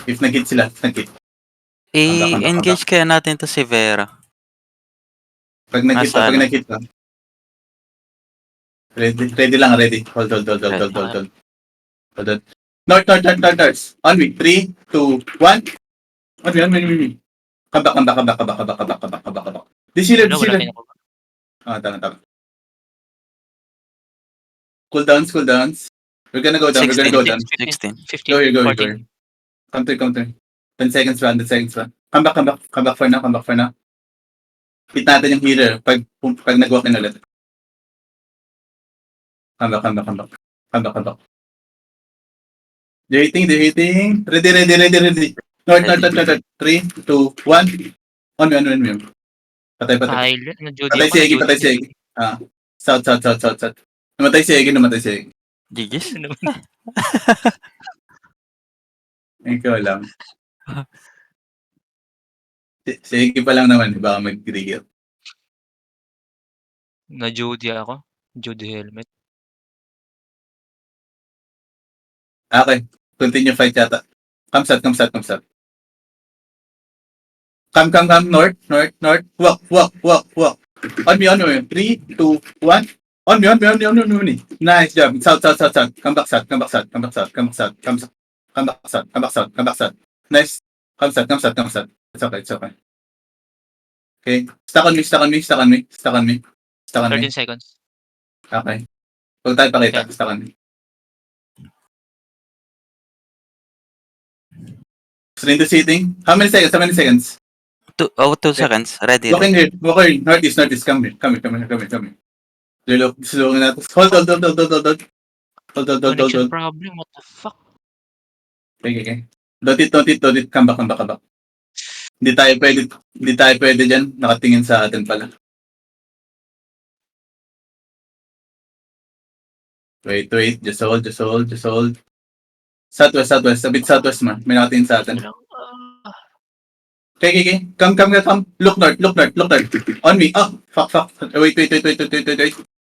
If nag-hit sila, nag-hit. I-engage kaya natin to si Vera. Pag nag-hit Nasa pag ano? nag-hit ka. Ready lang, ready. Hold. North. On me. 3, 2, 1. On me. Come back. This healer. Wala kinukuha. Tama. Cooldowns. We're gonna go down. 16. 15, Go here. 14. Come to. 10 seconds run. Come back for now. Hit natin yung healer pag nag-walk in ulit. Come back. They're hitting. Ready. North. 3, 2, 1. On me. Patay. Patay si Egi. South. Namatay si Egi. GG's? Ikaw lang. Si Egi pa lang naman, baka mag-trigger. Na-Judy ako. Judy helmet. Okay. Continue fight yata. Come south. Come. North. Walk. On me. 3, 2, 1. On me. Nice job. South. Come back south. Nice. Come south. It's okay. Okay. Stuck on me. 13 seconds. Okay. Huwag tayo pakita. Stuck on me. Surrender sitting. How many seconds? 2 seconds. Ready. Walk in here. Northeast. Come here. Slow natin. Hold. Connection problem. What the fuck? Okay. Don't it. Come back. Hindi tayo pwede dyan. Nakatingin sa atin pala. Wait. Just hold. Southwest. A bit southwest man. May nakatingin sa atin. Okay. Come. Look north. On me. Fuck. Wait.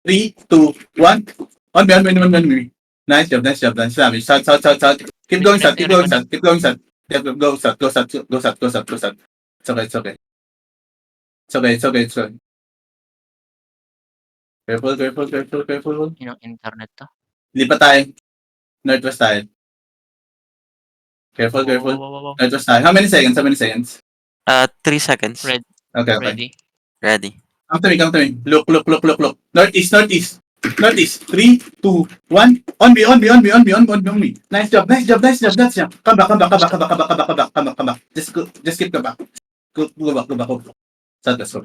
3, 2, 1. On me. Nice job. South. Keep going south. Go south. It's okay. Careful. Yung internet to. Lipat tayo. Northwest tayo. Careful. Wow. Northwest tayo. How many seconds? 3 seconds. Okay. Ready. Come to me. Look. Northeast. 3, 2, 1. On me. Nice job. Come back. Just keep go back. Go back. Southwest.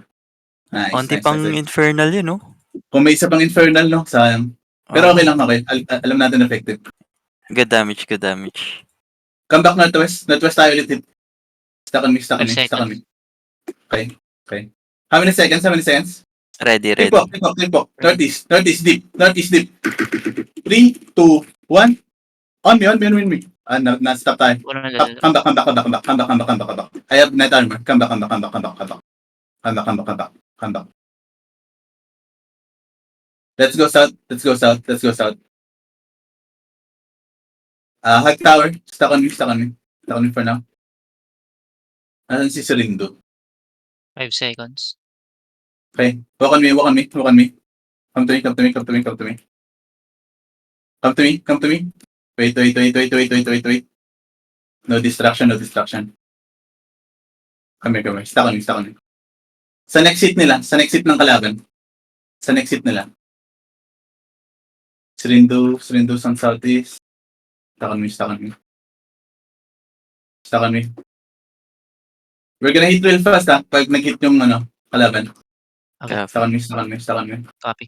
Nice. Onti pang infernal yun, no? Kung may isa pang infernal, no? Sayang. Pero okay lang. Alam natin effective. Good damage. Come back northwest tayo ulit. Stuck on me. Okay. How many seconds? Ready. Clip. Northeast deep. 3, 2, 1. On me. Na-stop tayo. Come back. I have net armor. Come back. Let's go south. Hug tower. Stuck on me for now. Asan si Surindo? 5 seconds. Okay. Walk on me. Come to me. Wait. No distraction. Come here. Stuck on me. Sa next seat ng kalaban. Surindo on southeast. Stuck on me. We're gonna hit real fast pag nag-hit yung kalaban. Okay. Stuck on me. Copy.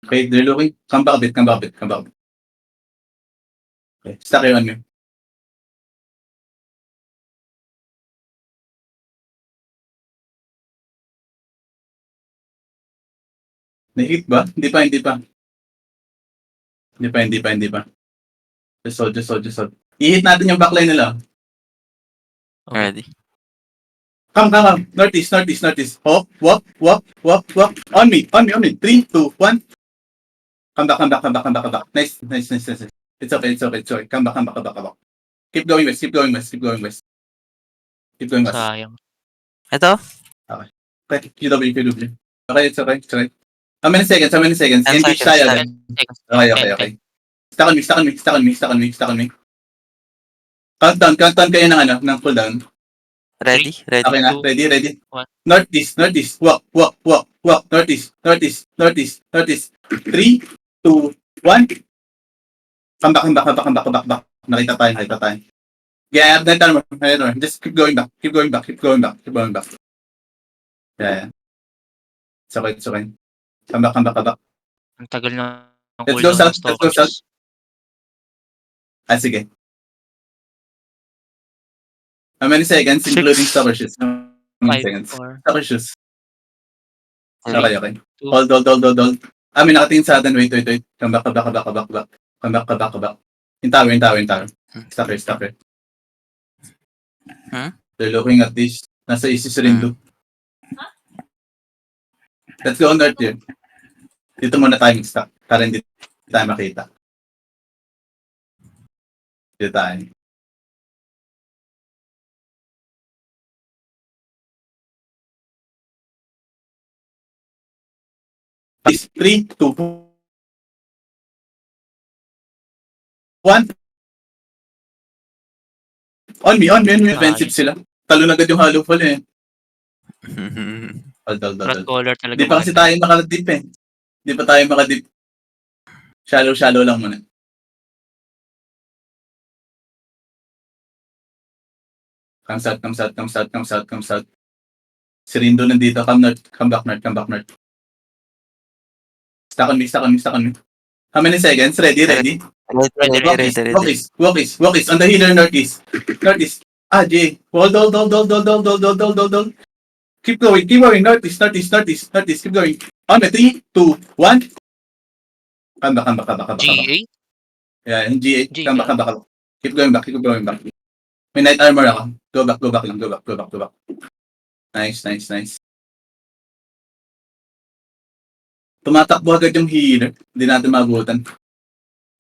Okay, they're looking. Come back a bit. Okay, stuck on me. Na-hit ba? Hindi pa. Just hold. I-hit natin yung backline nila. Okay. Ready. Come. Northeast. Walk. On me. 3, 2, 1. Come back. Nice. It's okay. Come back. Keep going west. Keep going west. Sayang. Ito? Okay, QW. Okay, it's okay. How many seconds? 10 Engage seconds, tayo. 10. 10 seconds. Okay. Stuck on me. Countdown kayo ng cooldown. Ready? Okay na, Two, ready. one. Northeast. Walk. Northeast. 3, 2, 1. Come back. Nakita tayo. Yeah, then time. Just keep going back. Yeah. It's okay. Come back. Ang tagal na ng Let's go cooldown ng south, let's go stalkers. Sige. How many seconds, Six. including stalker shoes? How many 5, seconds? 4, Stalker shoes. Three. Okay. Two. Hold. May nakatingin sa atin. Wait. Come back. In tower. Stalker. They're looking at this. Nasa Isis rin loop. Let's go north here. Dito muna tayo mag-stop. Para hindi tayo makita. Dito tayo. Please, 3, 2, 1. On me. Defensive sila. Talo na agad yung hollow fall eh. Red Dal. color talaga. Hindi pa kasi tayo makadip eh. Hindi pa tayo makadip. Shallow lang muna. Come south. Si Rindo nandito. Come back north. Stuck on me. How many seconds? Ready? Ready. Walk east. On the healer, northeast. Jay. Hold. Keep going. Northeast. Keep going. On the 3, 2, 1. Come back. GA? Yeah, in GA. GA. Come back. Keep going back. May night armor ako. Go back lang. Nice. Tumatakbo agad yung healer. Hindi natin mabutan.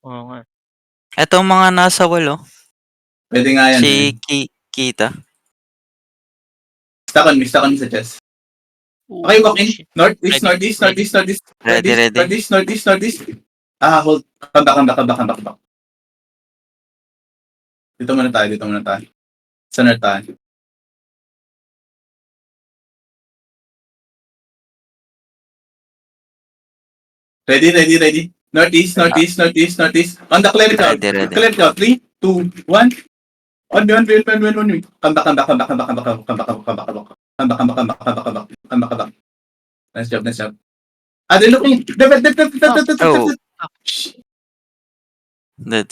Oo nga. Ito mga nasa wall, oh. Pwede nga yan. Si Kita. Stuck on me sa chest. Okay, walk in. Northeast. Ready. Northeast. Hold. Come back. Dito muna tayo. Sa north tayo. Ready. Northeast. On the clerical. Ready. Clerical. 3, 2, 1. On me. Come back. Nice job. They're looking. That's